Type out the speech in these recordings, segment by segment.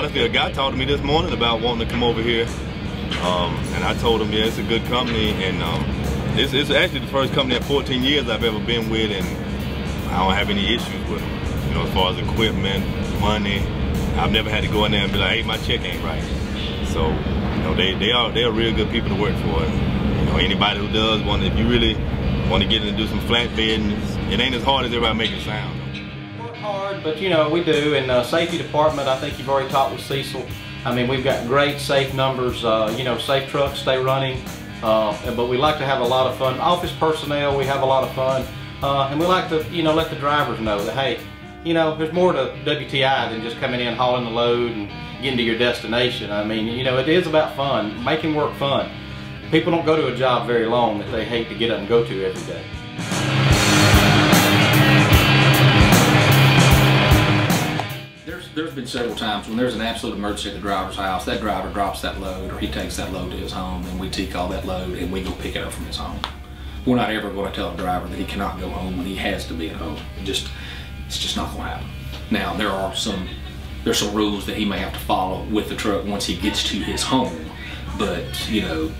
honestly, a guy talked to me this morning about wanting to come over here, and I told him, yeah, it's a good company, and it's actually the first company in 14 years I've ever been with, and I don't have any issues with them. You know, as far as equipment, money, I've never had to go in there and be like, hey, my check ain't right. So, you know, they're real good people to work for. And, you know, anybody who does want, if you really want to get in and do some flatbed, it ain't as hard as everybody make it sound. Work hard, but you know, we do. In the safety department, I think you've already talked with Cecil. I mean, we've got great safe numbers. You know, safe trucks stay running, but we like to have a lot of fun. Office personnel, we have a lot of fun, and we like to, you know, let the drivers know that, hey, you know, there's more to WTI than just coming in, hauling the load, and getting to your destination. I mean, you know, it is about fun, making work fun. People don't go to a job very long that they hate to get up and go to every day. There's been several times when there's an absolute emergency at the driver's house, that driver drops that load or he takes that load to his home, and we take all that load and we go pick it up from his home. We're not ever going to tell a driver that he cannot go home when he has to be at home. It's just not going to happen. Now, there's some rules that he may have to follow with the truck once he gets to his home, but you know,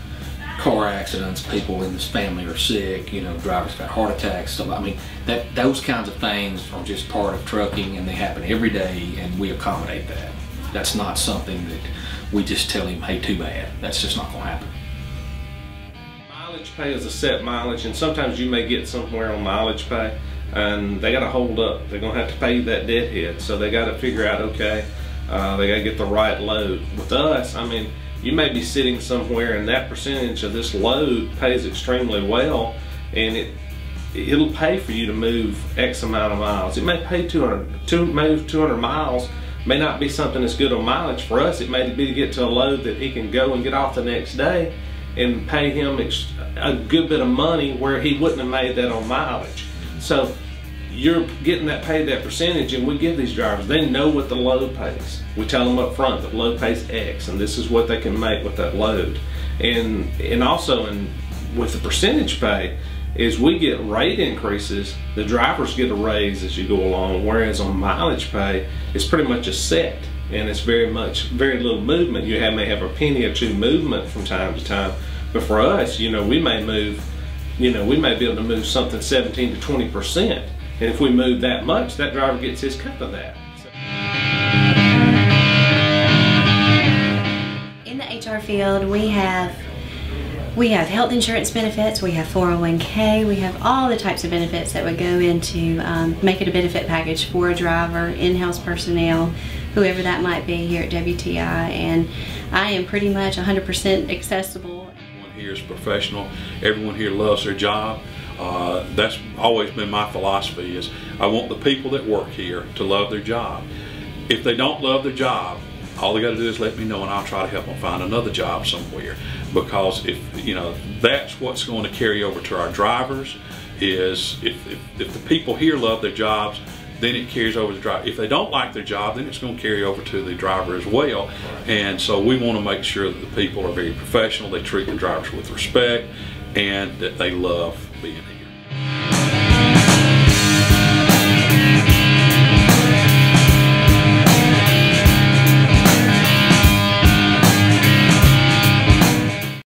car accidents, people in his family are sick, you know, drivers got heart attacks, stuff. I mean, those kinds of things are just part of trucking, and they happen every day, and we accommodate that. That's not something that we just tell him, hey, too bad. That's just not going to happen. Mileage pay is a set mileage, and sometimes you may get somewhere on mileage pay, and they got to hold up. They're going to have to pay that deadhead, so they got to figure out, okay, they got to get the right load. With us, I mean, you may be sitting somewhere and that percentage of this load pays extremely well, and it'll pay for you to move X amount of miles. It may pay 200 miles, may not be something that's good on mileage. For us, it may be to get to a load that he can go and get off the next day and pay him a good bit of money where he wouldn't have made that on mileage. So you're getting that percentage, and we give these drivers, they know what the load pays. We tell them up front that load pays X, and this is what they can make with that load. And also with the percentage pay, is we get rate increases, the drivers get a raise as you go along, whereas on mileage pay, it's pretty much a set, and it's very little movement. You may have a penny or two movement from time to time, but for us, you know, we may move, you know, we may be able to move something 17 to 20%. And if we move that much, that driver gets his cut of that. In the HR field, we have health insurance benefits, we have 401k, we have all the types of benefits that would go into make it a benefit package for a driver, in-house personnel, whoever that might be here at WTI, and I am pretty much 100% accessible. Everyone here is professional, everyone here loves their job. That's always been my philosophy, is I want the people that work here to love their job. If they don't love their job, all they got to do is let me know, and I'll try to help them find another job somewhere. Because if you know, that's what's going to carry over to our drivers, is if the people here love their jobs, then it carries over to the driver. If they don't like their job, then it's going to carry over to the driver as well. And so we want to make sure that the people are very professional, they treat the drivers with respect, and that they love being here.